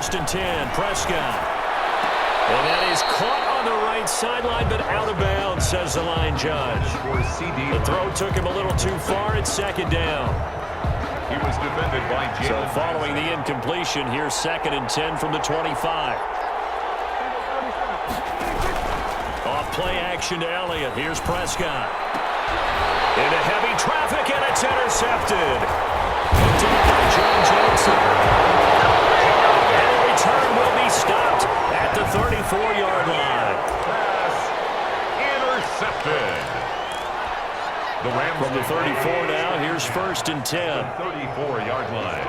first and 10. Prescott. And that is caught on the right sideline, but out of bounds, says the line judge. The throw took him a little too far. It's second down. He was defended by Jalen. So following the incompletion, here's second and 10 from the 25. Off play action to Elliott. Here's Prescott. Into heavy traffic, and it's intercepted. Picked up by John Johnson. And the return will be stopped at the 34-yard line. Pass intercepted. The Rams from the 34 now, here's first and 10. 34-yard line.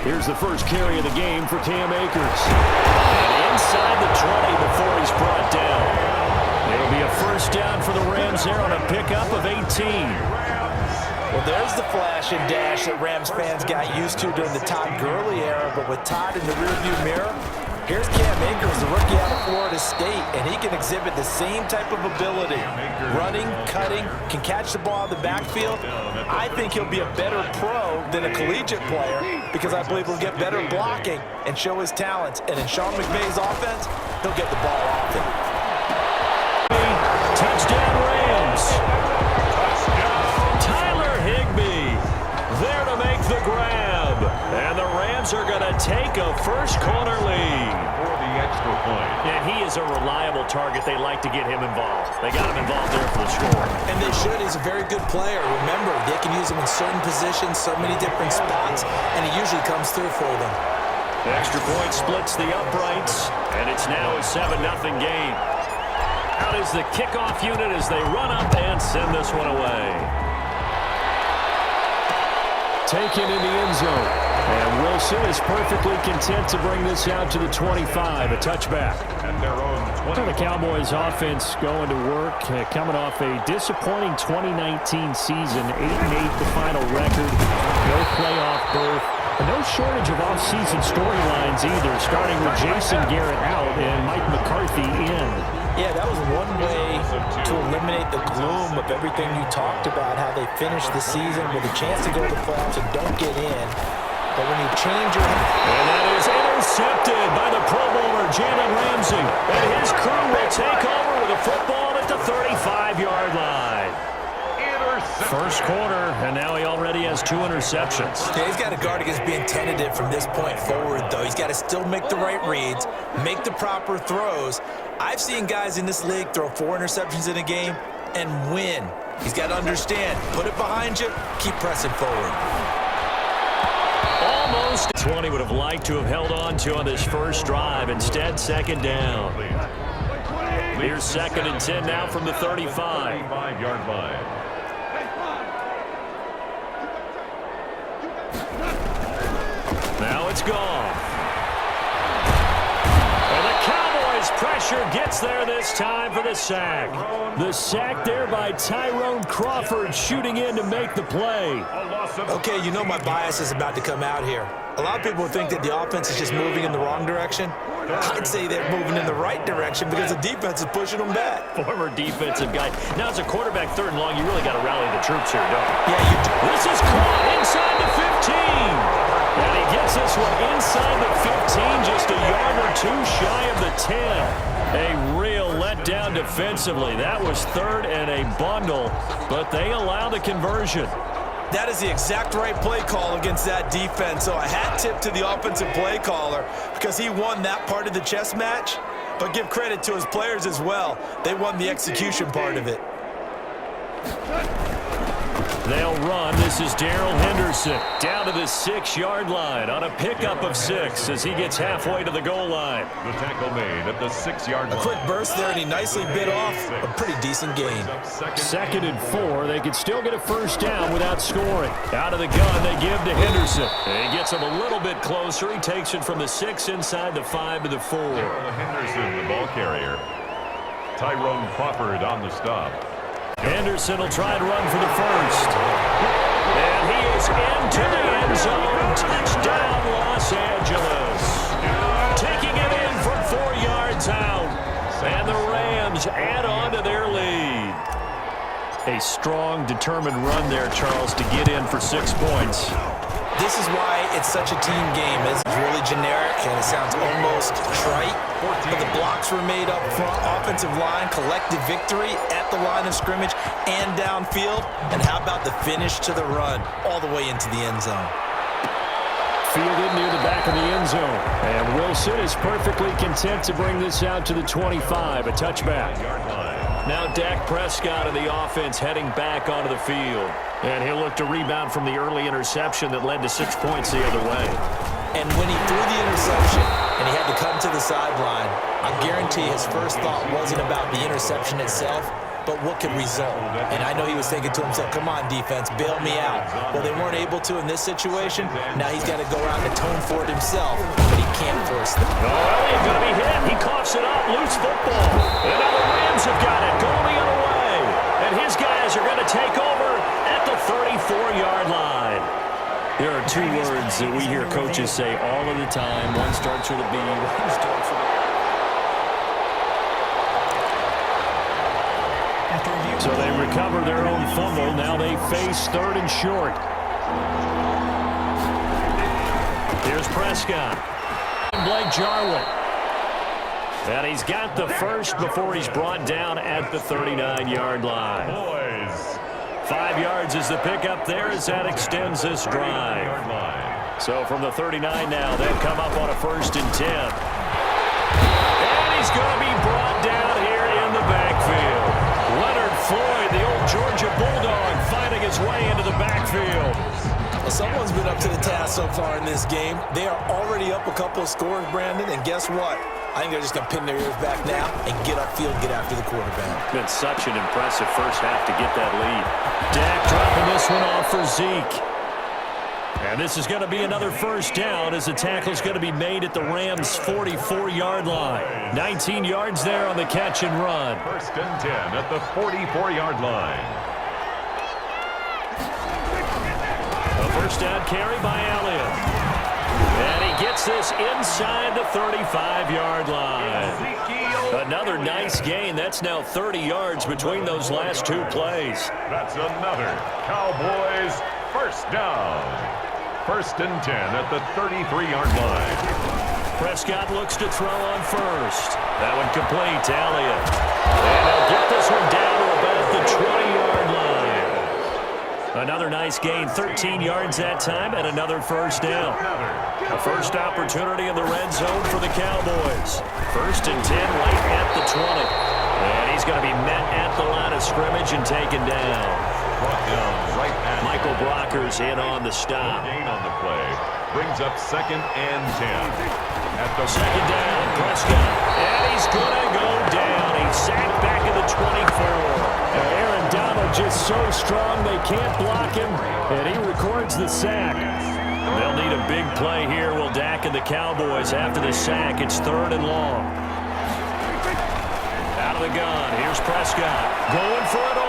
Here's the first carry of the game for Cam Akers. And inside the 20 before he's brought down. It'll be a first down for the Rams there on a pickup of 18. Well, there's the flash and dash that Rams fans got used to during the Todd Gurley era, but with Todd in the rearview mirror, here's Cam Akers, the rookie out of Florida State, and he can exhibit the same type of ability. Running, cutting, can catch the ball in the backfield. I think he'll be a better pro than a collegiate player because I believe he'll get better blocking and show his talents. And in Sean McVay's offense, he'll get the ball off him. Touchdown Rams. There to make the grab. And the Rams are going to take a first quarter lead. For the extra point. And he is a reliable target. They like to get him involved. They got him involved there for the score. And they should. He's a very good player. Remember, they can use him in certain positions, so many different spots, and he usually comes through for them. The extra point splits the uprights, and it's now a 7-0 game. Out is the kickoff unit as they run up and send this one away. Taken in the end zone. And Wilson is perfectly content to bring this out to the 25, a touchback. At their own 20. The Cowboys offense going to work, coming off a disappointing 2019 season, 8-8 the final record, no playoff berth, and no shortage of off-season storylines either, starting with Jason Garrett out and Mike McCarthy in. Yeah, that was one way to eliminate the gloom of everything you talked about, how they finished the season with a chance to go to the playoffs and don't get in. But when you change your... And that is intercepted by the Pro Bowler, Jalen Ramsey. And his crew will take over with a football at the 35-yard line. First quarter, and now he already has 2 interceptions. Yeah, he's got to guard against being tentative from this point forward, though. He's got to still make the right reads, make the proper throws. I've seen guys in this league throw 4 interceptions in a game and win. He's got to understand, put it behind you, keep pressing forward. Almost 20 would have liked to have held on to on this first drive. Instead, second down. Here's second and 10 now from the 35. 35-yard line. Now it's gone. And the Cowboys pressure gets there this time for the sack. The sack there by Tyrone Crawford shooting in to make the play. Okay, you know my bias is about to come out here. A lot of people think that the offense is just moving in the wrong direction. I'd say they're moving in the right direction because the defense is pushing them back. Former defensive guy. Now, as a quarterback, 3rd and long, you really got to rally the troops here, don't you? Yeah, you do. This is caught inside the 15. And he gets this one inside the 15, just a yard or 2 shy of the 10. A real letdown defensively. That was 3rd and a bundle, but they allow the conversion. That is the exact right play call against that defense. So a hat tip to the offensive play caller because he won that part of the chess match. But give credit to his players as well. They won the execution part of it. They'll run. This is Darrell Henderson down to the 6-yard line on a pickup of 6 as he gets halfway to the goal line. The tackle made at the 6-yard line. A quick burst there, and he nicely bit off a pretty decent gain. Second and 4. They could still get a first down without scoring. Out of the gun, they give to Henderson. And he gets him a little bit closer. He takes it from the 6 inside the 5 to the 4. Henderson, the ball carrier. Tyrone Crawford on the stop. Henderson will try to run for the first. And he is into the end zone. Touchdown, Los Angeles. Taking it in from 4 yards out. And the Rams add on to their lead. A strong, determined run there, Charles, to get in for 6 points. This is why it's such a team game. It's really generic, and it sounds almost trite. But the blocks were made up front, offensive line, collective victory at the line of scrimmage and downfield. And how about the finish to the run all the way into the end zone? Fielded near the back of the end zone. And Wilson is perfectly content to bring this out to the 25, a touchback. Now Dak Prescott of the offense heading back onto the field. And he'll look to rebound from the early interception that led to 6 points the other way. And when he threw the interception and he had to come to the sideline, I guarantee his first thought wasn't about the interception itself, but what could result. And I know he was thinking to himself, come on, defense, bail me out. Well, they weren't able to in this situation. Now he's got to go out and atone for it himself, but he can't force them. Oh, Elliott going to be hit. He coughs it up. Loose football. And now the Rams have got it. Going the other way. And his guys are going to take over at the 34-yard line. There are two words that we hear coaches say all of the time. One starts with a B, one starts with a... So they recover their own fumble. Now they face 3rd and short. Here's Prescott. Blake Jarwin. And he's got the first before he's brought down at the 39-yard line. Boys. 5 yards is the pickup there as that extends this drive. So from the 39 now, they'll come up on a 1st and 10. And he's going to be brought down here in the backfield. Leonard Floyd, the old Georgia Bulldog, finding his way into the backfield. Well, someone's been up to the task so far in this game. They are already up a couple of scores, Brandon, and guess what? I think they're just going to pin their ears back now and get upfield, get after the quarterback. Been such an impressive first half to get that lead. Dak dropping this one off for Zeke. And this is going to be another first down as the tackle's going to be made at the Rams' 44-yard line. 19 yards there on the catch and run. 1st and 10 at the 44-yard line. A first down carry by Elliott. And he gets this inside the 35-yard line. Another nice gain. That's now 30 yards between those last 2 plays. That's another Cowboys first down. 1st and 10 at the 33-yard line. Prescott looks to throw on first. That one complete to Elliott. And they'll get this one down to about the 20-yard line. Another nice gain, 13 yards that time, and another first down. A first opportunity in the red zone for the Cowboys. 1st and 10 right at the 20. And he's going to be met at the line of scrimmage and taken down. Brought down right at Michael Brocker's in on the stop. Gain on the play. Brings up 2nd and 10. At the 2nd down, Prescott. And he's going to go down. He's sacked back at the 24. Aaron Donald just so strong they can't block him. And he records the sack. They'll need a big play here. Will Dak and the Cowboys after the sack. It's 3rd and long. Out of the gun. Here's Prescott. Going for it all.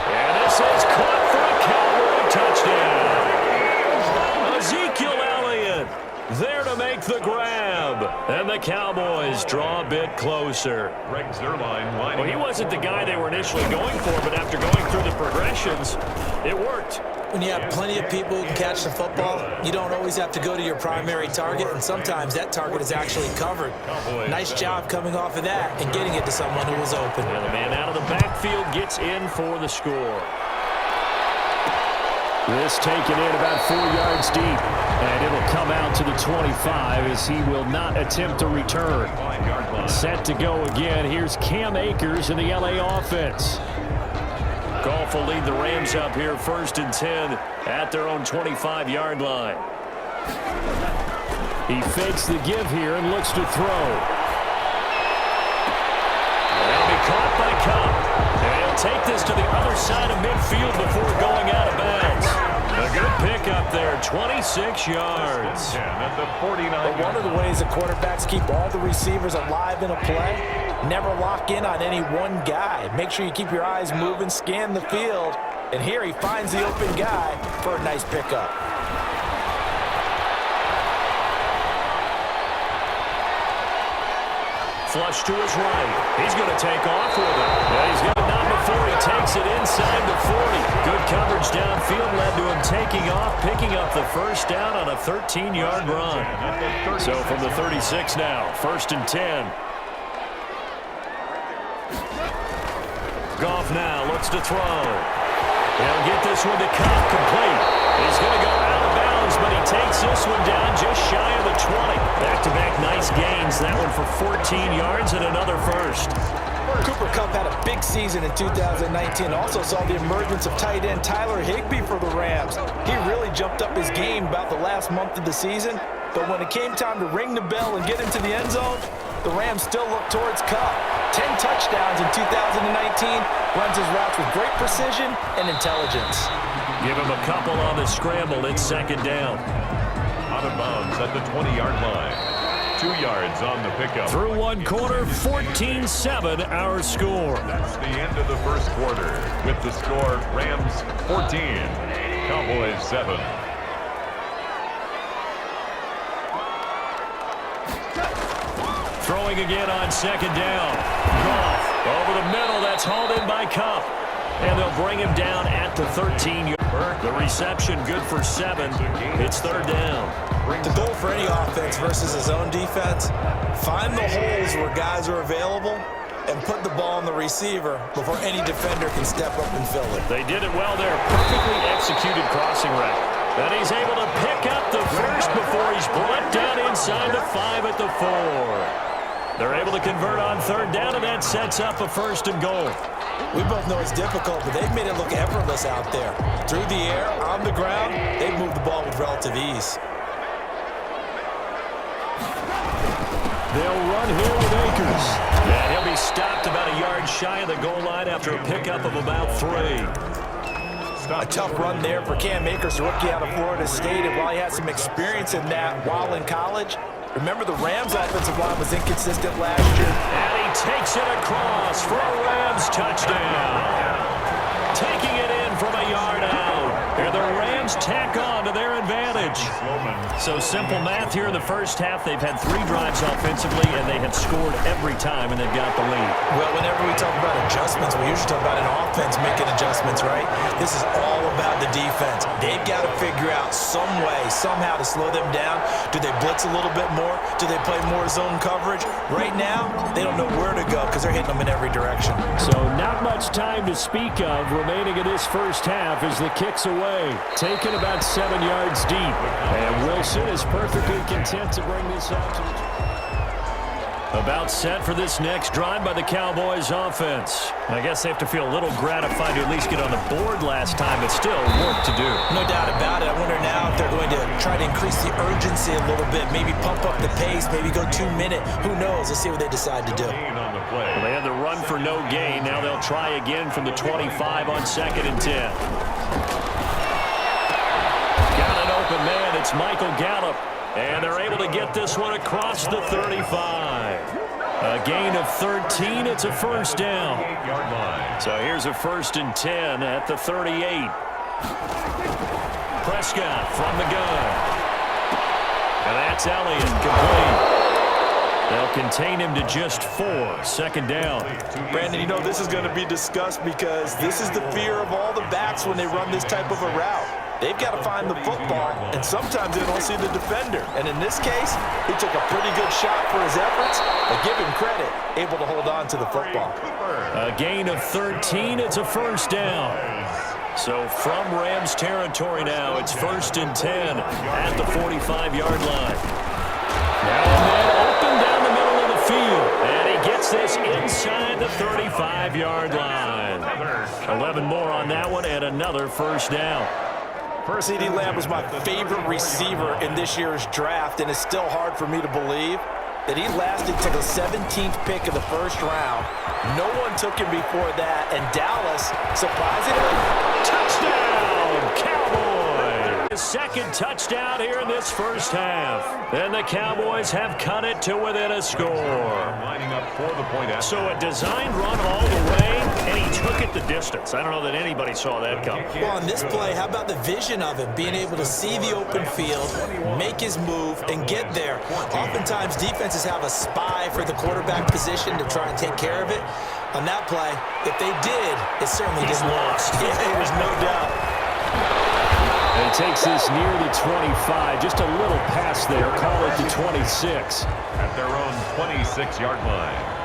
And this is caught for a Cowboy touchdown. Ezekiel Elliott there to make the grab. And the Cowboys draw a bit closer. Greg Zuerlein lining. Well, he wasn't the guy they were initially going for, but after going through the progressions, it worked. When you have plenty of people who can catch the football, you don't always have to go to your primary target, and sometimes that target is actually covered. Nice job coming off of that and getting it to someone who was open. And the man out of the backfield gets in for the score. This taken in about 4 yards deep, and it'll come out to the 25 as he will not attempt a return. Set to go again. Here's Cam Akers in the LA offense. Goff will lead the Rams up here 1st and 10 at their own 25-yard line. He fakes the give here and looks to throw. They'll be caught by Cup. And he'll take this to the other side of midfield before going out of bounds. A good pickup there, 26 yards. At the 49. But one of the ways the quarterbacks keep all the receivers alive in a play, never lock in on any one guy. Make sure you keep your eyes moving, scan the field. And here he finds the open guy for a nice pickup. Flush to his right. He's going to take off with it. And he's got it down to before he takes it inside the 40. Good coverage downfield led to him taking off, picking up the first down on a 13-yard run. So from the 36 now, 1st and 10. Goff now looks to throw. He'll get this one to Cobb, complete. He's going to go out of bounds, but he takes this one down just shy of the 20. Back-to-back nice gains. That one for 14 yards and another first. Cooper Kupp had a big season in 2019. Also saw the emergence of tight end Tyler Higbee for the Rams. He really jumped up his game about the last month of the season. But when it came time to ring the bell and get into the end zone, the Rams still looked towards Kupp. 10 touchdowns in 2019, runs his routes with great precision and intelligence. Give him a couple on the scramble. It's 2nd down. Out of bounds at the 20-yard line. 2 yards on the pickup. Through one quarter, 14-7 our score. That's the end of the first quarter. With the score, Rams 14, Cowboys 7. Throwing again on 2nd down. Goff over the middle. That's hauled in by Kupp. And they'll bring him down at the 13-yard. The reception good for 7. It's 3rd down. The goal for any offense versus his own defense, find the holes where guys are available and put the ball on the receiver before any defender can step up and fill it. They did it well there. Perfectly executed crossing route. And he's able to pick up the first before he's brought down inside the 5 at the 4. They're able to convert on 3rd down, and that sets up a 1st and goal. We both know it's difficult, but they've made it look effortless out there. Through the air, on the ground, they've moved the ball with relative ease. They'll run here with Akers. And he'll be stopped about a yard shy of the goal line after a pickup of about 3. A tough run there for Cam Akers, the rookie out of Florida State. And while he had some experience in that while in college, remember the Rams' offensive line was inconsistent last year. And he takes it across for a Rams touchdown. Taking it in from a yard out. And the Rams tack on to their advantage. So simple math here in the first half. They've had 3 drives offensively, and they have scored every time, and they've got the lead. Well, whenever we talk about adjustments, we usually talk about an offense making adjustments, right? This is all about the defense. They've got to figure out some way, somehow to slow them down. Do they blitz a little bit more? Do they play more zone coverage? Right now, they don't know where to go because they're hitting them in every direction. So not much time to speak of remaining in this first half as the kick's away. Taken about 7 yards deep. And Wilson is perfectly content to bring this out to the... About set for this next drive by the Cowboys offense. I guess they have to feel a little gratified to at least get on the board last time, but still work to do. No doubt about it. I wonder now if they're going to try to increase the urgency a little bit, maybe pump up the pace, maybe go 2-minute. Who knows? Let's see what they decide to do. Well, they had the run for no gain. Now they'll try again from the 25 on 2nd and 10. Got an open man. It's Michael Gallup. And they're able to get this one across the 35. A gain of 13. It's a 1st down. So here's a 1st and 10 at the 38. Prescott from the gun. And that's Elliott complete. They'll contain him to just 4. 2nd down. Brandon, you know this is going to be discussed because this is the fear of all the backs when they run this type of a route. They've got to find the football, and sometimes they don't see the defender. And in this case, he took a pretty good shot for his efforts, but give him credit, able to hold on to the football. A gain of 13. It's a 1st down. So from Rams territory now, it's 1st and 10 at the 45-yard line. Now a man open down the middle of the field, and he gets this inside the 35-yard line. 11 more on that one, and another 1st down. CeeDee Lamb was my favorite receiver in this year's draft, and it's still hard for me to believe that he lasted to the 17th pick of the 1st round. No one took him before that, and Dallas, surprisingly, touchdown, Cowboys! His 2nd touchdown here in this first half. And the Cowboys have cut it to within a score. Lining up for the point after. So a designed run all the way, and he took it the distance. I don't know that anybody saw that come. Well, on this play, how about the vision of him, being able to see the open field, make his move, and get there. Oftentimes, defenses have a spy for the quarterback position to try and take care of it. On that play, if they did, it certainly He's didn't work. lost. Yeah, there's no doubt. And he takes this near the 25. Just a little pass there. Call it the 26. At their own 26-yard line.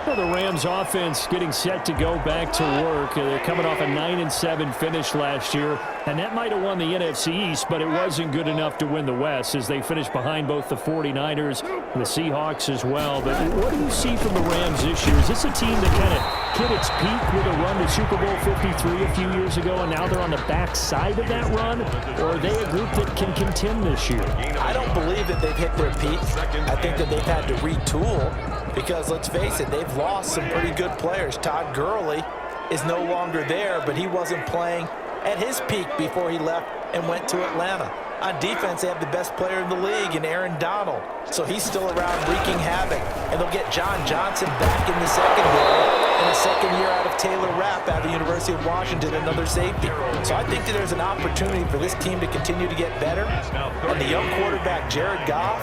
Well, the Rams offense getting set to go back to work. They're coming off a 9-7 finish last year, and that might have won the NFC East, but it wasn't good enough to win the West as they finished behind both the 49ers and the Seahawks as well. But what do you see from the Rams this year? Is this a team that kind of hit its peak with a run to Super Bowl 53 a few years ago, and now they're on the backside of that run? Or are they a group that can contend this year? I don't believe that they've hit their peak. I think that they've had to retool because, let's face it, they've lost some pretty good players. Todd Gurley is no longer there, but he wasn't playing at his peak before he left and went to Atlanta. On defense, they have the best player in the league in Aaron Donald. So he's still around wreaking havoc. And they'll get John Johnson back in the secondary in a second year out of Taylor Rapp out of the University of Washington, another safety. So I think that there's an opportunity for this team to continue to get better. And the young quarterback, Jared Goff,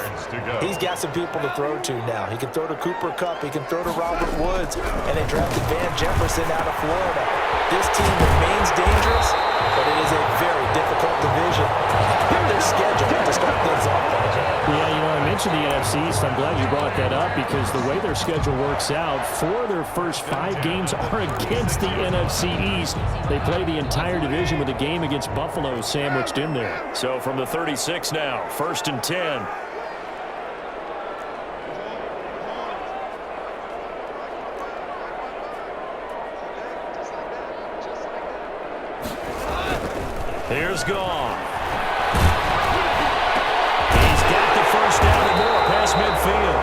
he's got some people to throw to now. He can throw to Cooper Kupp. He can throw to Robert Woods. And they drafted Van Jefferson out of Florida. This team remains dangerous, but it is a very difficult division. How their schedule to start things off. Yeah, I mentioned the NFC East. I'm glad you brought that up because the way their schedule works out, 4 of their first 5 games are against the NFC East. They play the entire division with a game against Buffalo sandwiched in there. So from the 36 now, 1st and 10. Here's Goff. He's got the first down and more past midfield.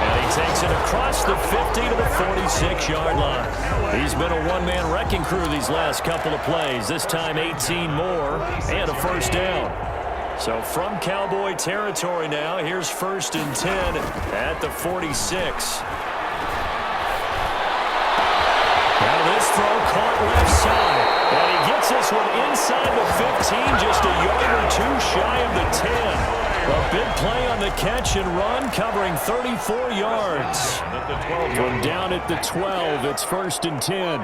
And he takes it across the 50 to the 46-yard line. He's been a one-man wrecking crew these last couple of plays. This time 18 more and a first down. So from Cowboy territory now, here's 1st and 10 at the 46. Now this throw caught left side. And he gets this one inside the 15, just a yard or 2 shy of the 10. A big play on the catch and run, covering 34 yards. From down at the 12, it's 1st and 10.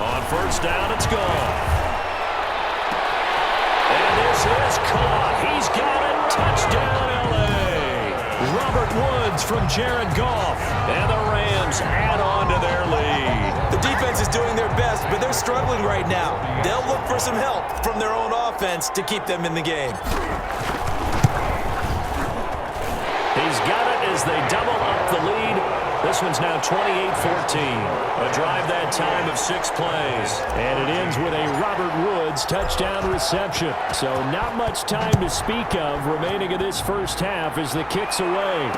On 1st down, it's gone. And this is caught. He's got it. Touchdown, L.A. Robert Woods from Jared Goff. And the Rams add on to their lead. The defense is doing their best, but they're struggling right now. They'll look for some help from their own offense to keep them in the game. He's got it as they double up the lead. This one's now 28-14. A drive that time of 6 plays. And it ends with a Robert Woods touchdown reception. So not much time to speak of remaining in this first half as the kick's away.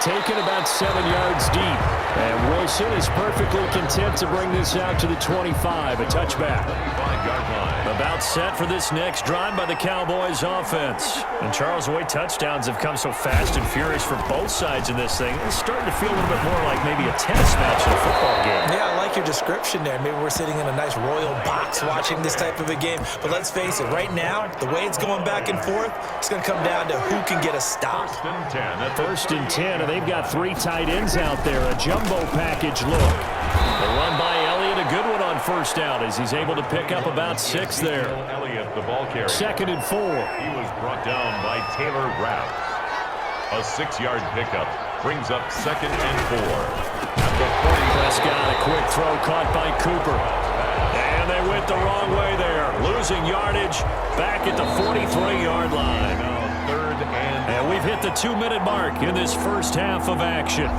Taken about 7 yards deep. And Wilson is perfectly content to bring this out to the 25. A touchback. 5-yard line. About set for this next drive by the Cowboys offense. And Charles, the way touchdowns have come so fast and furious for both sides in this thing, it's starting to feel a little bit more like maybe a tennis match in a football game. Yeah, I like your description there. Maybe we're sitting in a nice royal box watching this type of a game. But let's face it, right now, the way it's going back and forth, it's going to come down to who can get a stop. 1st and 10. 1st and 10, and they've got 3 tight ends out there. A jumbo package look. The run by Elliott, a good one on 1st down as he's able to pick up about 6 there. Elliott, the ball carrier. 2nd and 4. He was brought down by Taylor Rapp. A 6-yard pickup brings up 2nd and 4. At the 40. Prescott, a quick throw caught by Cooper. And they went the wrong way there. Losing yardage back at the 43-yard line. Now 3rd And we've hit the 2-minute mark in this first half of action.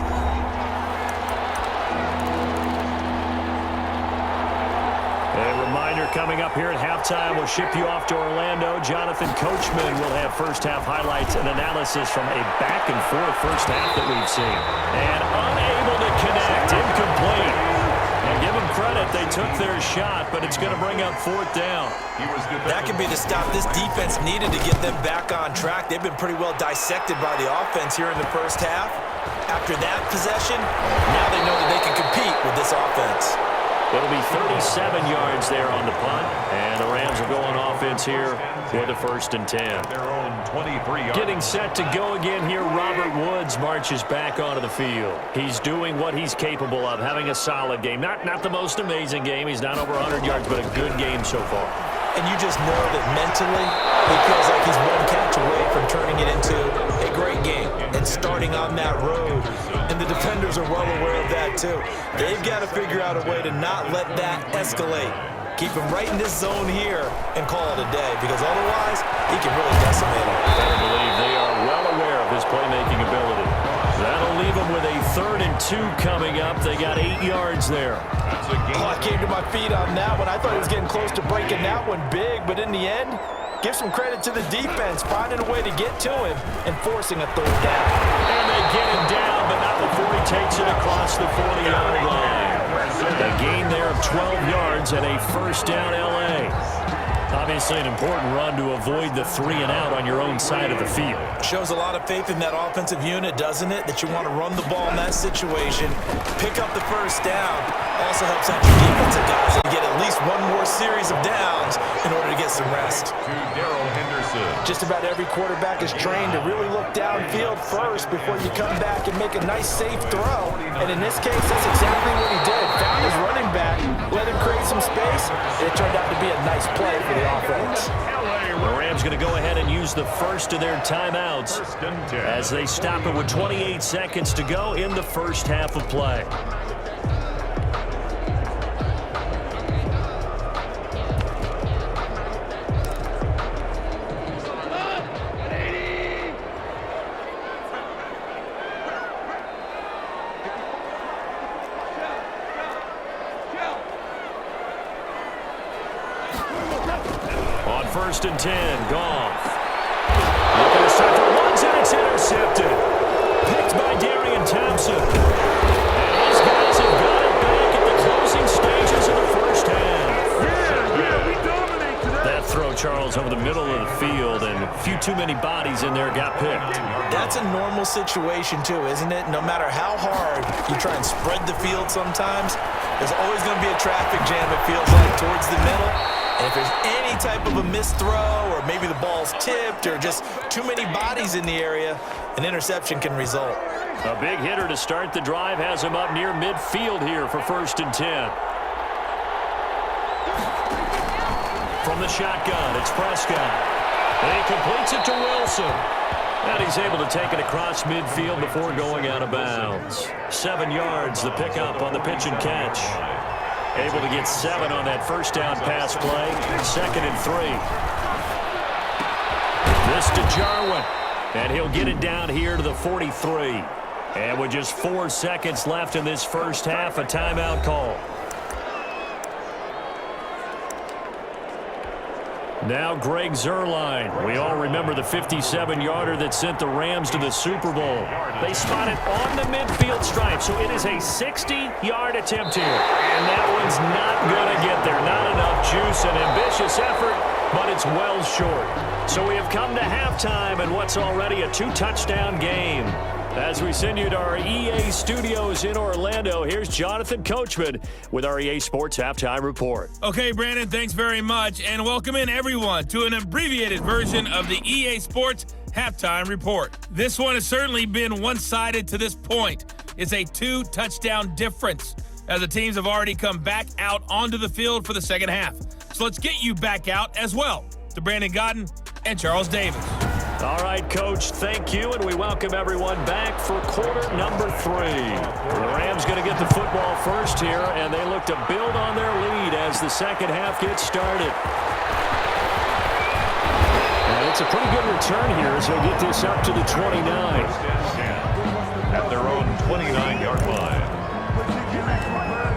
A reminder coming up here at halftime, we'll ship you off to Orlando. Jonathan Coachman will have first half highlights and analysis from a back-and-forth first half that we've seen. And unable to connect, incomplete. And give them credit, they took their shot, but it's going to bring up 4th down. That could be the stop this defense needed to get them back on track. They've been pretty well dissected by the offense here in the first half. After that possession, now they know that they can compete with this offense. It'll be 37 yards there on the punt, and the Rams are going offense here with a 1st and 10. Their own 23-yard. Getting set to go again here, Robert Woods marches back onto the field. He's doing what he's capable of, having a solid game. Not the most amazing game. He's not over 100 yards, but a good game so far. And you just know that mentally, he feels like he's one catch away from turning it into a great game and starting on that road. And the defenders are well aware of that, too. They've got to figure out a way to not let that escalate. Keep him right in this zone here and call it a day, because otherwise, he can really decimate him. I believe they are well aware of his playmaking ability. That'll leave him with a 3rd and 2 coming up. They got 8 yards there. Oh, I came to my feet on that one. I thought he was getting close to breaking that one big, but in the end, give some credit to the defense, finding a way to get to him and forcing a 3rd down. And they get him down, but not before he takes it across the 40-yard line. A gain there of 12 yards and a 1st down L.A. Obviously an important run to avoid the 3-and-out on your own side of the field. Shows a lot of faith in that offensive unit, doesn't it? That you want to run the ball in that situation, pick up the 1st down. Also helps out your defensive guys and get at least one more series of downs in order to get some rest. Just about every quarterback is trained to really look downfield first before you come back and make a nice, safe throw. And in this case, that's exactly what he did. Found his running back, let him create some space, and it turned out to be a nice play for the offense. The Rams going to go ahead and use the first of their timeouts as they stop it with 28 seconds to go in the first half of play. On 1st and 10, Goff. Looking to start the runs, and it's intercepted. Picked by Darian Thompson. And his guys have got it back at the closing stages of the first half. Yeah, we dominate today. That throw, Charles, over the middle of the field, and a few too many bodies in there got picked. That's a normal situation, too, isn't it? No matter how hard you try and spread the field sometimes, there's always going to be a traffic jam, it feels like, towards the middle. And if there's any type of a missed throw, or maybe the ball's tipped, or just too many bodies in the area, an interception can result. A big hitter to start the drive has him up near midfield here for 1st and 10. From the shotgun, it's Prescott. And he completes it to Wilson. And he's able to take it across midfield before going out of bounds. 7 yards, the pickup on the pitch and catch. Able to get 7 on that 1st down pass play. 2nd and 3. This to Jarwin. And he'll get it down here to the 43. And with just 4 seconds left in this first half, a timeout call. Now Greg Zuerlein. We all remember the 57-yarder that sent the Rams to the Super Bowl. They spot it on the midfield stripe, so it is a 60-yard attempt here. And that one's not going to get there. Not enough juice, an ambitious effort, but it's well short. So we have come to halftime in what's already a 2-touchdown game. As we send you to our EA studios in Orlando, here's Jonathan Coachman with our EA Sports Halftime Report. Okay, Brandon, thanks very much, and welcome in everyone to an abbreviated version of the EA Sports Halftime Report. This one has certainly been one-sided to this point. It's a 2-touchdown difference, as the teams have already come back out onto the field for the second half. So let's get you back out as well to Brandon Godden and Charles Davis. All right, Coach, thank you, and we welcome everyone back for quarter number 3. The Rams going to get the football first here, and they look to build on their lead as the second half gets started. And it's a pretty good return here as they'll get this up to the 29. At their own 29-yard line.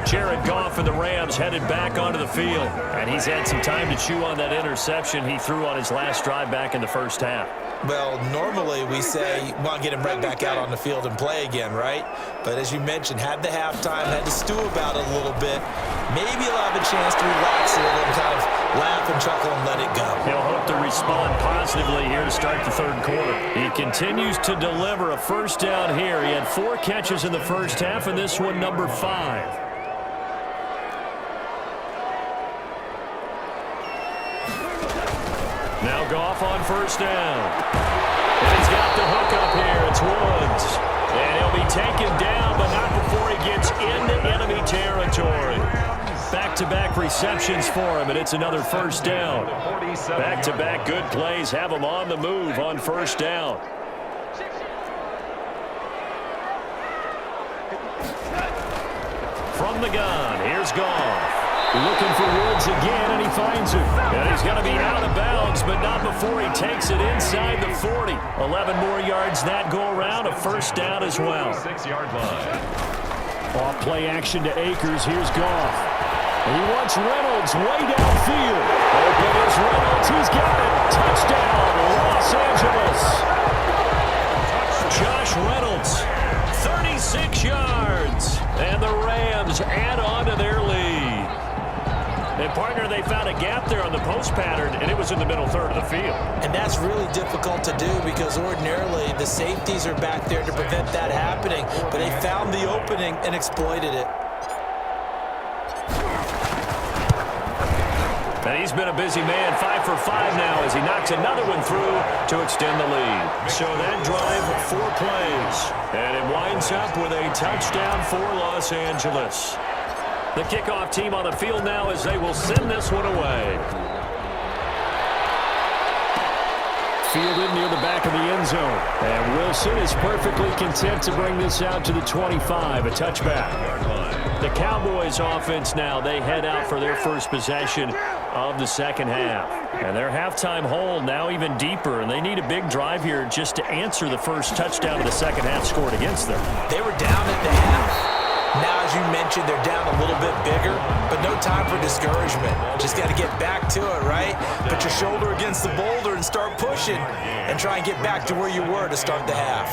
Jared Goff and the Rams headed back onto the field, and he's had some time to chew on that interception he threw on his last drive back in the first half. Well, normally we say you want to get him right back out on the field and play again, right? But as you mentioned, had the halftime, had to stew about it a little bit. Maybe he'll have a chance to relax a little and kind of laugh and chuckle and let it go. He'll hope to respond positively here to start the third quarter. He continues to deliver a first down here. He had 4 catches in the first half, and this one number 5. Now Goff on first down. And he's got the hook up here. It's Woods. And he'll be taken down, but not before he gets into enemy territory. Back-to-back receptions for him, and it's another first down. Back-to-back good plays have him on the move on first down. From the gun, here's Goff. Looking for Woods again, and he finds him. And he's going to be out of bounds, but not before he takes it inside the 40. 11 more yards that go around, a first down as well. 6-yard line. Off play action to Akers. Here's Goff. And he wants Reynolds way downfield. Open is Reynolds. He's got it. Touchdown, Los Angeles. Josh Reynolds, 36 yards. And the Rams add on to their lead. And, partner, they found a gap there on the post pattern, and it was in the middle third of the field. And that's really difficult to do because ordinarily the safeties are back there to prevent that happening. But they found the opening and exploited it. And he's been a busy man, 5 for 5 now as he knocks another one through to extend the lead. So that drive, 4 plays. And it winds up with a touchdown for Los Angeles. The kickoff team on the field now as they will send this one away. Fielded near the back of the end zone. And Wilson is perfectly content to bring this out to the 25, a touchback. The Cowboys offense now, they head out for their first possession of the second half. And their halftime hole now even deeper, and they need a big drive here just to answer the first touchdown of the second half scored against them. They were down at the half. Now, as you mentioned, they're down a little bit bigger, but no time for discouragement. Just got to get back to it, right? Put your shoulder against the boulder and start pushing and try and get back to where you were to start the half.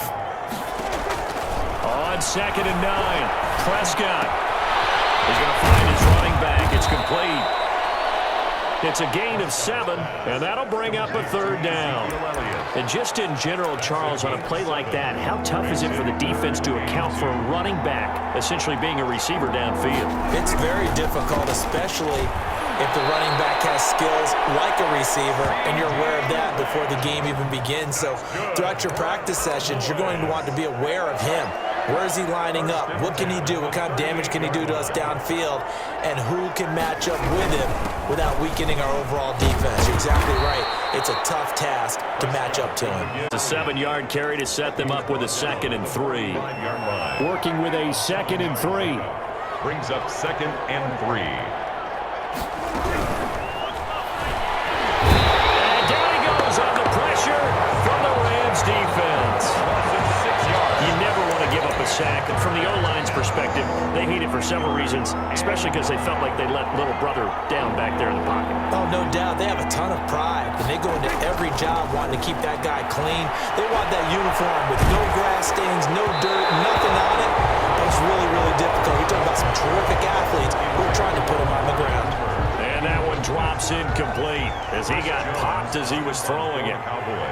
On 2nd and 9, Prescott. He's going to find his running back. It's complete. It's a gain of 7, and that'll bring up a third down. And just in general, Charles, on a play like that, how tough is it for the defense to account for a running back essentially being a receiver downfield? It's very difficult, especially if the running back has skills like a receiver, and you're aware of that before the game even begins. So throughout your practice sessions, you're going to want to be aware of him. Where is he lining up? What can he do? What kind of damage can he do to us downfield? And who can match up with him without weakening our overall defense? You're exactly right. It's a tough task to match up to him. It's a 7-yard carry to set them up with a 2nd and 3. Working with a 2nd and 3. Brings up 2nd and 3. And down he goes on the pressure from the Rams defense. You never want to give up a sack. And from the O-line's perspective, they hate it for several reasons, especially because they felt like they let little brother down back there in the pocket. Oh, no doubt. They have a ton of pride, and they go into every job wanting to keep that guy clean. They want that uniform with no grass stains, no dirt, nothing on it. But it's really, really difficult. You're talking about some terrific athletes who are trying to put him on the ground. And that one drops incomplete as he got popped as he was throwing it.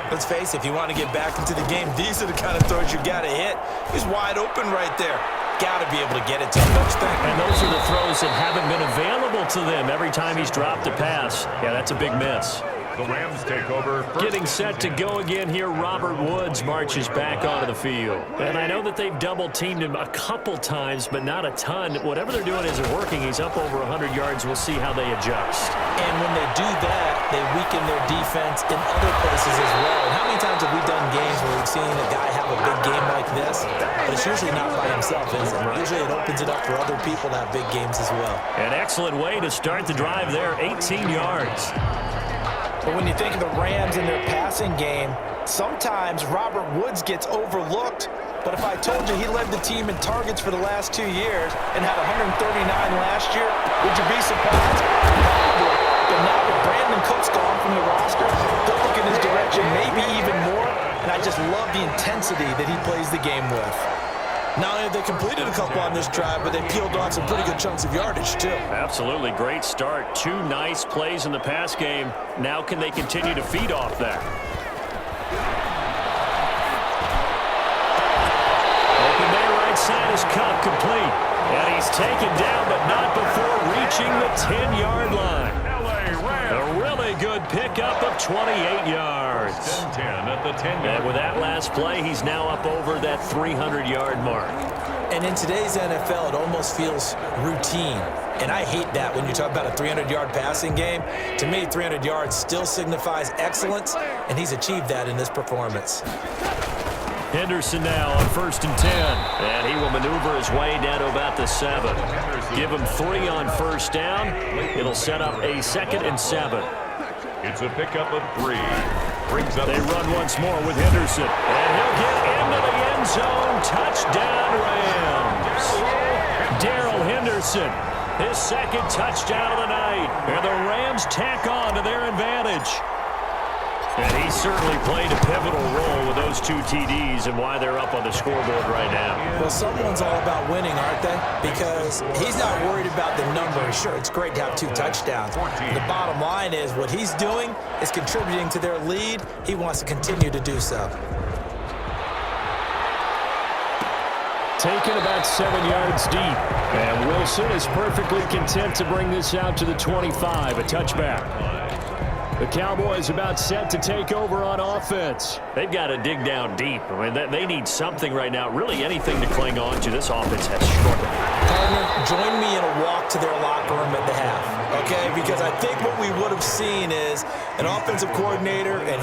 Let's face it, if you want to get back into the game, these are the kind of throws you got to hit. He's wide open right there. Got to be able to get it to him, don't you think? And those are the throws that haven't been available to them every time he's dropped a pass. Yeah, that's a big miss. The Rams take over. Getting set to go again here, Robert Woods marches back onto the field. And I know that they've double-teamed him a couple times, but not a ton. Whatever they're doing isn't working. He's up over 100 yards. We'll see how they adjust. And when they do that, they weaken their defense in other places as well. And how many times have we done games where we've seen a guy have a big game like this? But it's usually not by himself, is it? Usually it opens it up for other people to have big games as well. An excellent way to start the drive there, 18 yards. But when you think of the Rams and their passing game, sometimes Robert Woods gets overlooked. But if I told you he led the team in targets for the last 2 years and had 139 last year, would you be surprised? Probably. But now that Brandon Cook's gone from the roster, they'll look in his direction maybe even more. And I just love the intensity that he plays the game with. Not only have they completed a couple on this drive, but they peeled off some pretty good chunks of yardage, too. Absolutely. Great start. 2 nice plays in the pass game. Now can they continue to feed off that? Open there, right side is Cup, complete. And he's taken down, but not before reaching the 10-yard line. A really good pickup of 28 yards. First and 10 at the 10-yard line. And with that last play, he's now up over that 300-yard mark. And in today's NFL, it almost feels routine. And I hate that when you talk about a 300-yard passing game. To me, 300 yards still signifies excellence, and he's achieved that in this performance. Henderson now on 1st and 10. And he will maneuver his way down to about the 7. Give him 3 on 1st down. It'll set up a 2nd and 7. It's a pickup of 3. Brings up. They run once more with Henderson. And he'll get into the end zone. Touchdown, Rams. Darrell Henderson, his 2nd touchdown of the night. And the Rams tack on to their advantage. And he certainly played a pivotal role with those 2 TDs and why they're up on the scoreboard right now. Well, someone's all about winning, aren't they? Because he's not worried about the number. Sure, it's great to have 2 touchdowns. The bottom line is what he's doing is contributing to their lead. He wants to continue to do so. Taken about 7 yards deep. And Wilson is perfectly content to bring this out to the 25, a touchback. The Cowboys about set to take over on offense. They've got to dig down deep. I mean, they need something right now, really anything to cling on to. This offense has struggled. Partner, join me in a walk to their locker room at the half, okay? Because I think what we would have seen is an offensive coordinator and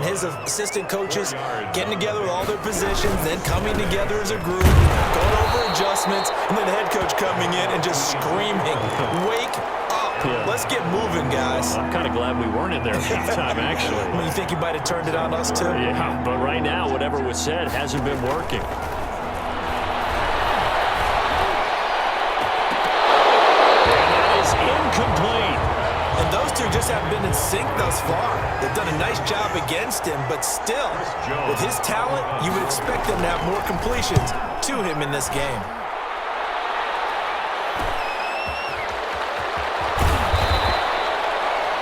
his assistant coaches getting together with all their positions, then coming together as a group, going over adjustments, and then the head coach coming in and just screaming, "Wake up. Yeah. Let's get moving, guys." I'm kind of glad we weren't in there at halftime, actually. You think he might have turned it on us, too? Yeah, but right now, whatever was said hasn't been working. And that is incomplete. And those two just haven't been in sync thus far. They've done a nice job against him, but still, with his talent, you would expect them to have more completions to him in this game.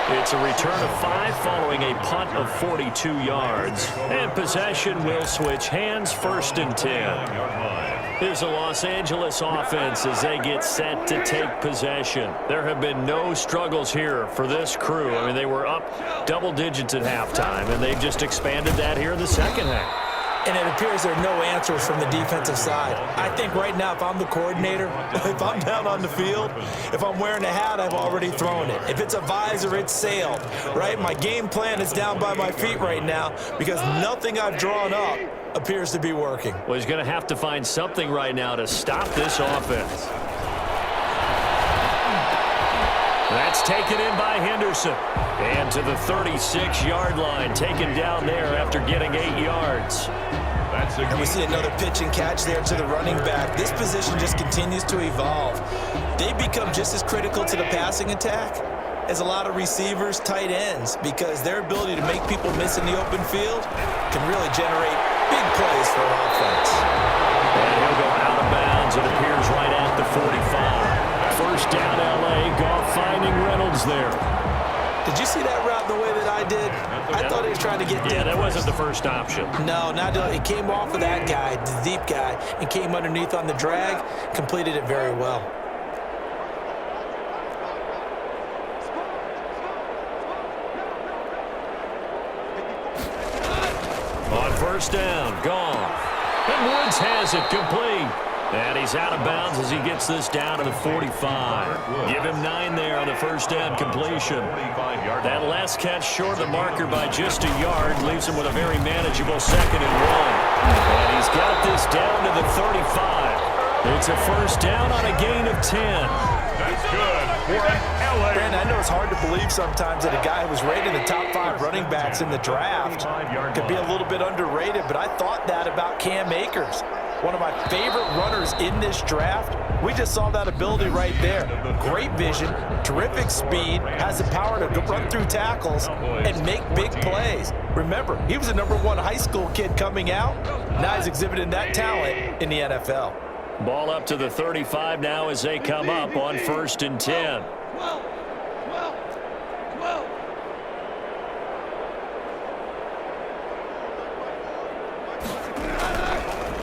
It's a return of 5 following a punt of 42 yards. And possession will switch hands, 1st and 10. Here's the Los Angeles offense as they get set to take possession. There have been no struggles here for this crew. I mean, they were up double digits at halftime, and they've just expanded that here in the second half. And it appears there are no answers from the defensive side. I think right now, if I'm the coordinator, if I'm down on the field, if I'm wearing a hat, I've already thrown it. If it's a visor, it's sailed, right? My game plan is down by my feet right now because nothing I've drawn up appears to be working. Well, he's going to have to find something right now to stop this offense. That's taken in by Henderson. And to the 36-yard line, taken down there after getting 8 yards. And we see another pitch and catch there to the running back. This position just continues to evolve. They become just as critical to the passing attack as a lot of receivers, tight ends, because their ability to make people miss in the open field can really generate big plays for an offense. And he'll go out of bounds. It appears right at the 45. 1st down, L.A. Goff finding Reynolds there. Did you see that route the way that I did? I thought he was trying to get deep. Yeah, that wasn't the first option. No, not it came off of that guy, the deep guy, and came underneath on the drag, completed it very well. On 1st down, Goff. And Woods has it complete. And he's out of bounds as he gets this down to the 45. Give him 9 there on the 1st down completion. That last catch short of the marker by just a yard leaves him with a very manageable 2nd and 1. And he's got this down to the 35. It's a 1st down on a gain of 10. That's good for an LA. Brandon, I know it's hard to believe sometimes that a guy who was rated in the top 5 running backs in the draft could be a little bit underrated, but I thought that about Cam Akers. One of my favorite runners in this draft. We just saw that ability right there. Great vision, terrific speed, has the power to run through tackles and make big plays. Remember, he was a #1 high school kid coming out. Now he's exhibiting that talent in the NFL. Ball up to the 35 now as they come up on 1st and 10.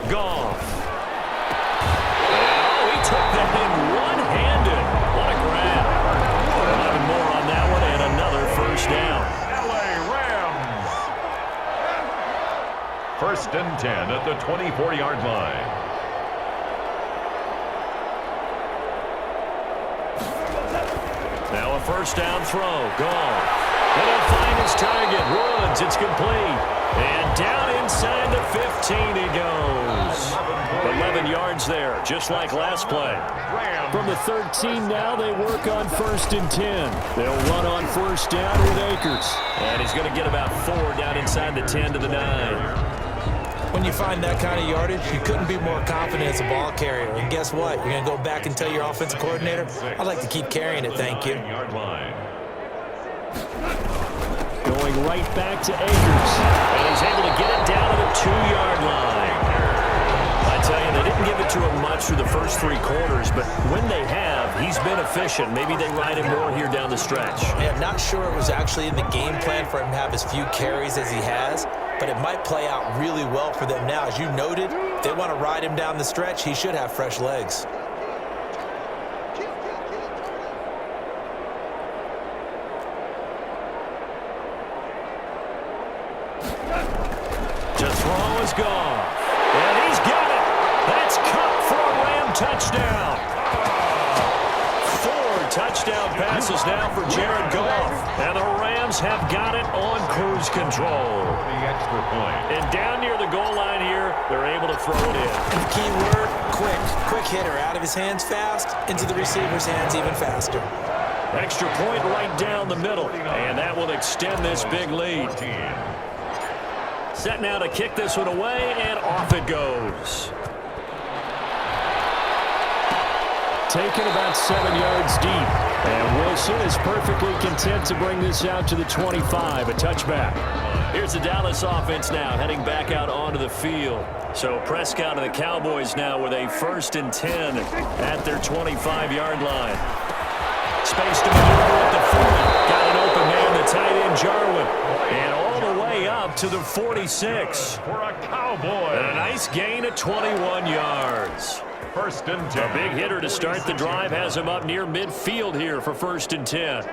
Goff. Oh, he took that thing one-handed. What a grab. 11 more on that one and another 1st down. LA Rams First and 10 at the 24-yard line. Now a first down throw. Gone. And he'll find his target. Woods, it's complete. And down inside the 15 he goes. 11 yards there, just like last play. From the 13 now, they work on first and 10. They'll run on first down with Akers. And he's going to get about 4 down inside the 10 to the 9. When you find that kind of yardage, you couldn't be more confident as a ball carrier. And guess what? You're going to go back and tell your offensive coordinator, I'd like to keep carrying it, thank you. Going right back to Akers. And he's able to get it down to the 2-yard line. I tell you, they didn't give it to him much through the first 3 quarters, but when they have, he's been efficient. Maybe they ride him more here down the stretch. Yeah, I'm not sure it was actually in the game plan for him to have as few carries as he has, but it might play out really well for them now. As you noted, if they want to ride him down the stretch, he should have fresh legs. To throw is gone. And he's got it. That's caught for a Ram touchdown. 4 touchdown passes now for Jared Goff. And the Rams have got it on cruise control. The extra point. And down near the goal line here, they're able to throw it in. And the key word, quick. Quick hitter, out of his hands fast, into the receiver's hands even faster. Extra point right down the middle. And that will extend this big lead. Set now to kick this one away, and off it goes. Taken about 7 yards deep. And Wilson is perfectly content to bring this out to the 25, a touchback. Here's the Dallas offense now heading back out onto the field. So Prescott and the Cowboys now with a 1st and 10 at their 25-yard line. Space to maneuver at the 40. Got an open man, the tight end Jarwin. And all the way up to the 46. For a Cowboy. And a nice gain of 21 yards. 1st and 10. A big hitter to start the drive has him up near midfield here for 1st and 10.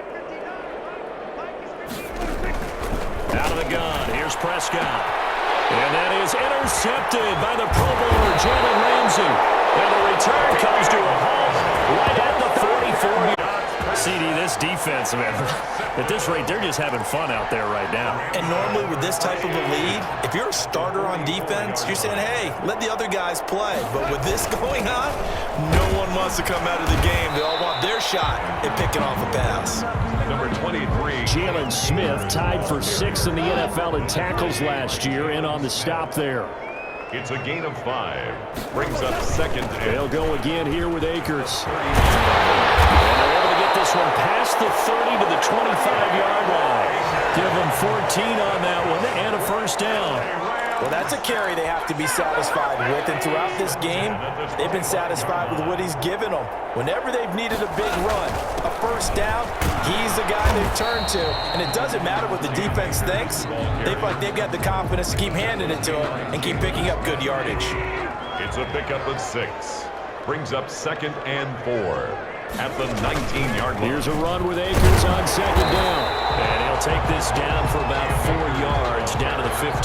Out of the gun, here's Prescott. And that is intercepted by the Pro Bowler, Jalen Ramsey. And the return comes to a halt right at the 44. CD, this defense, man, at this rate, they're just having fun out there right now. And normally with this type of a lead, if you're a starter on defense, you're saying, hey, let the other guys play. But with this going on, no one wants to come out of the game. They all want their shot at picking off a pass. Number 23. Jalen Smith tied for 6th in the NFL in tackles last year, and on the stop there. It's a gain of 5. Brings up 2nd and 10. They'll go again here with Akers. This one past the 30 to the 25-yard line. Give them 14 on that one and a 1st down. Well, that's a carry they have to be satisfied with. And throughout this game, they've been satisfied with what he's given them. Whenever they've needed a big run, a 1st down, he's the guy they've turned to. And it doesn't matter what the defense thinks. They feel like they've got the confidence to keep handing it to him and keep picking up good yardage. It's a pickup of 6. Brings up 2nd and 4. At the 19-yard line. Here's a run with Akers on 2nd down. And he'll take this down for about 4 yards, down to the 15.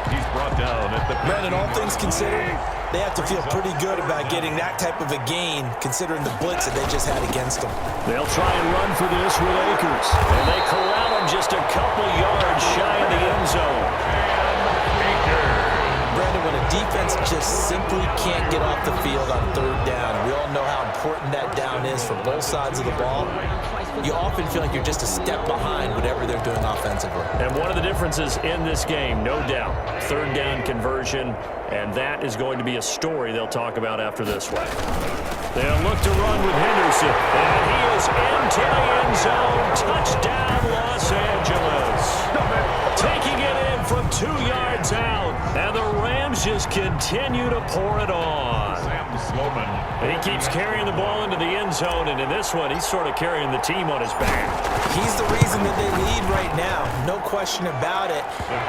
He's brought down at the... Brandon, all things considered, they have to feel pretty good about getting that type of a gain, considering the blitz that they just had against them. They'll try and run for this with Akers. And they corral him just a couple yards shy of the end zone. Brandon, when a defense just simply can't get off the field on 3rd down, we all know how important that down is for both sides of the ball. You often feel like you're just a step behind whatever they're doing offensively. And one of the differences in this game, no doubt, 3rd down conversion, and that is going to be a story they'll talk about after this one. They'll look to run with Henderson, and he is into the end zone. Touchdown, Los Angeles. Taking it in from 2 yards out, and the Rams just continue to pour it on. And he keeps carrying the ball into the end zone, and in this one, he's sort of carrying the team on his back. He's the reason that they lead right now, no question about it.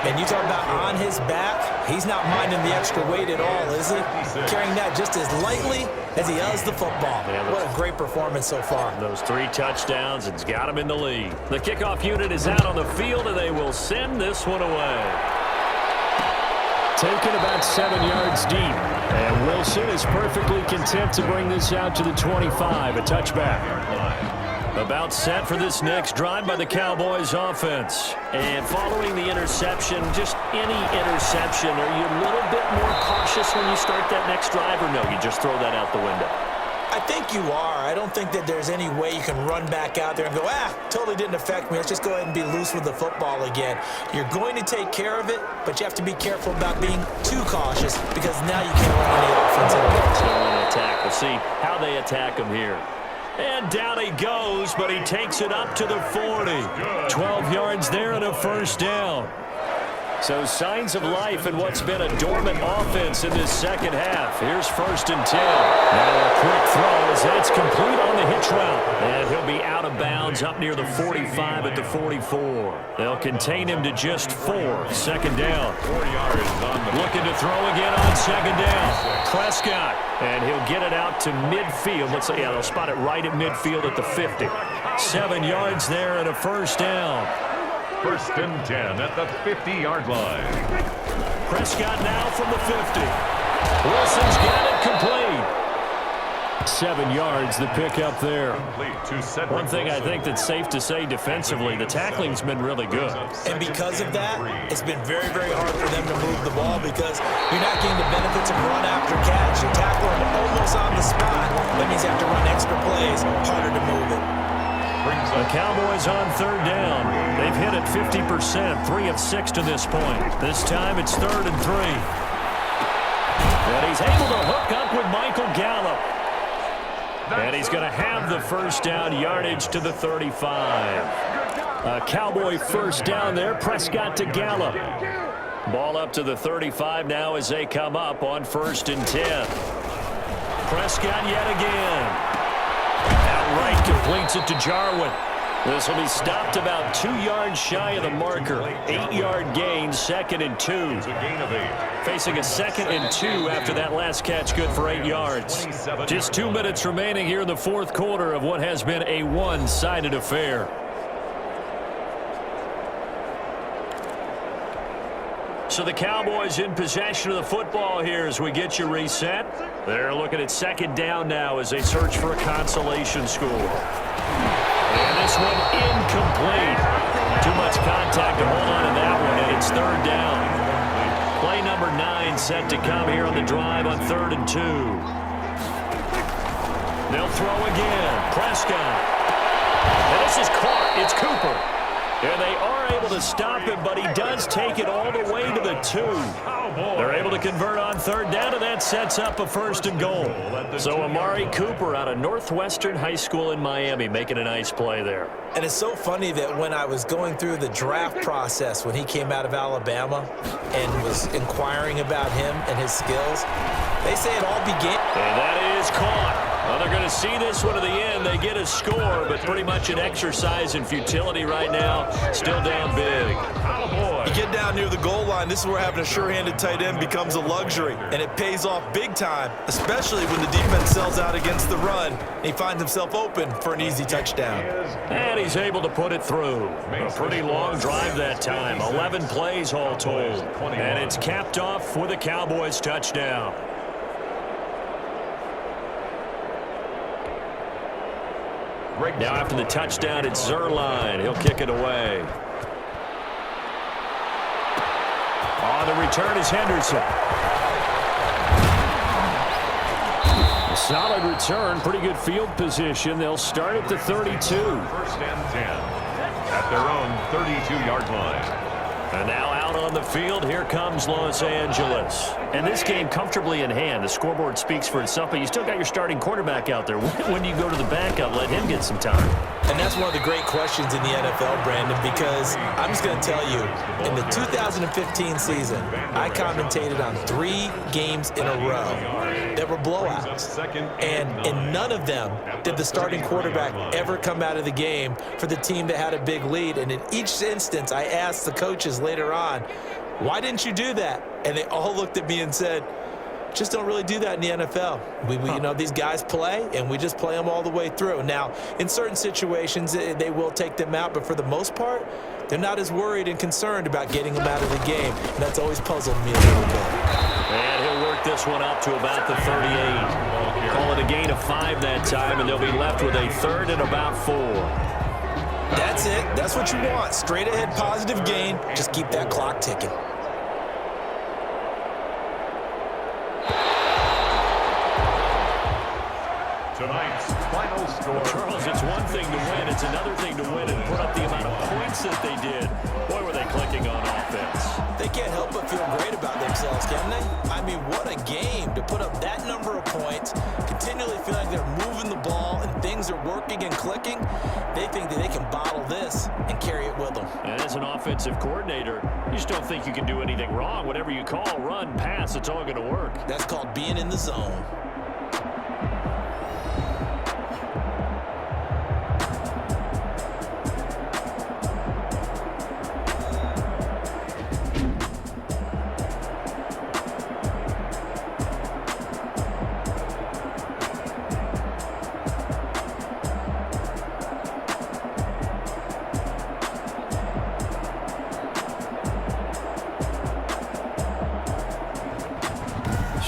And you talk about on his back, he's not minding the extra weight at all, is he? Carrying that just as lightly as he does the football. What a great performance so far. Those 3 touchdowns, it's got him in the lead. The kickoff unit is out on the field, and they will send this one away. Taken about 7 yards deep. And Wilson is perfectly content to bring this out to the 25, a touchback. About set for this next drive by the Cowboys offense. And following the interception, just any interception, are you a little bit more cautious when you start that next drive, or no, you just throw that out the window? I think you are. I don't think that there's any way you can run back out there and go, totally didn't affect me. Let's just go ahead and be loose with the football again. You're going to take care of it, but you have to be careful about being too cautious because now you can't run any offense in the attack. We'll see how they attack him here. And down he goes, but he takes it up to the 40. 12 yards there and a first down. So signs of life in what's been a dormant offense in this second half. Here's 1st and 10. Now a quick throw as that's complete on the hitch route. And he'll be out of bounds up near the 45 at the 44. They'll contain him to just 4. 2nd down. 4 yards on the looking to throw again on 2nd down. Prescott. And he'll get it out to midfield. Let's say, they'll spot it right at midfield at the 50. 7 yards there and a first down. 1st and 10 at the 50-yard line. Prescott now from the 50. Wilson's got it complete. 7 yards, the pickup there. One thing I think that's safe to say defensively, the tackling's been really good. And because of that, it's been very, very hard for them to move the ball because you're not getting the benefits of run after catch. You're tackling almost on the spot. That means you have to run extra plays, harder to move it. The Cowboys on 3rd down. They've hit it 50%, 3 of 6 to this point. This time it's 3rd and 3. And he's able to hook up with Michael Gallup. And he's going to have the first down, yardage to the 35. A Cowboy first down there, Prescott to Gallup. Ball up to the 35 now as they come up on 1st and 10. Prescott yet again. Outright completes it to Jarwin. This will be stopped about 2 yards shy of the marker. 8-yard gain, 2nd and 2. Facing a 2nd and 2 after that last catch, good for 8 yards. Just 2 minutes remaining here in the 4th quarter of what has been a one-sided affair. So the Cowboys in possession of the football here as we get you reset. They're looking at 2nd down now as they search for a consolation score. And this one incomplete. Too much contact to hold on to that one, and it's 3rd down. Play number 9 set to come here on the drive on 3rd and 2. They'll throw again. Prescott. And this is caught. It's Cooper. And they are able to stop him, but he does take it all the way to the 2. They're able to convert on 3rd down, and that sets up a 1st and goal. So Amari Cooper out of Northwestern High School in Miami making a nice play there. And it's so funny that when I was going through the draft process when he came out of Alabama and was inquiring about him and his skills, they say it all began. And that is caught. Well, they're going to see this one to the end. They get a score, but pretty much an exercise in futility right now. Still down big. You get down near the goal line, this is where having a sure-handed tight end becomes a luxury, and it pays off big time, especially when the defense sells out against the run, and he finds himself open for an easy touchdown. And he's able to put it through. A pretty long drive that time. 11 plays all told. And it's capped off with a Cowboys touchdown. Now after the touchdown, it's Zerline. He'll kick it away. On the return is Henderson. A solid return, pretty good field position. They'll start at the 32. 1st and 10 at their own 32-yard line. And now out on the field, here comes Los Angeles. And this game comfortably in hand. The scoreboard speaks for itself, but you still got your starting quarterback out there. When do you go to the backup, let him get some time? And that's one of the great questions in the NFL, Brandon, because I'm just going to tell you, in the 2015 season, I commentated on 3 games in a row that were blowouts. And in none of them did the starting quarterback ever come out of the game for the team that had a big lead. And in each instance, I asked the coaches later on, why didn't you do that? And they all looked at me and said, just don't really do that in the NFL. You know, these guys play, and we just play them all the way through. Now, in certain situations, they will take them out, but for the most part, they're not as worried and concerned about getting him out of the game. And that's always puzzled me a little bit. And he'll work this one up to about the 38. Call it a gain of 5 that time, and they'll be left with a 3rd and about 4. That's it. That's what you want. Straight ahead positive gain. Just keep that clock ticking. Tonight's final score. Charles, it's one thing to win. It's another thing to win and put up the amount of points that they did. Boy, were they clicking on offense. They can't help but feel great about themselves, can they? I mean, what a game to put up that number of points, continually feel like they're moving the ball and things are working and clicking. They think that they can bottle this and carry it with them. And as an offensive coordinator, you just don't think you can do anything wrong. Whatever you call, run, pass, it's all going to work. That's called being in the zone.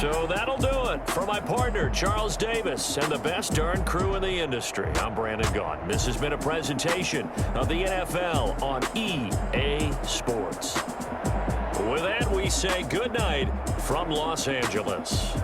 So that'll do it. For my partner, Charles Davis, and the best darn crew in the industry, I'm Brandon Gaughan. This has been a presentation of the NFL on EA Sports. With that, we say good night from Los Angeles.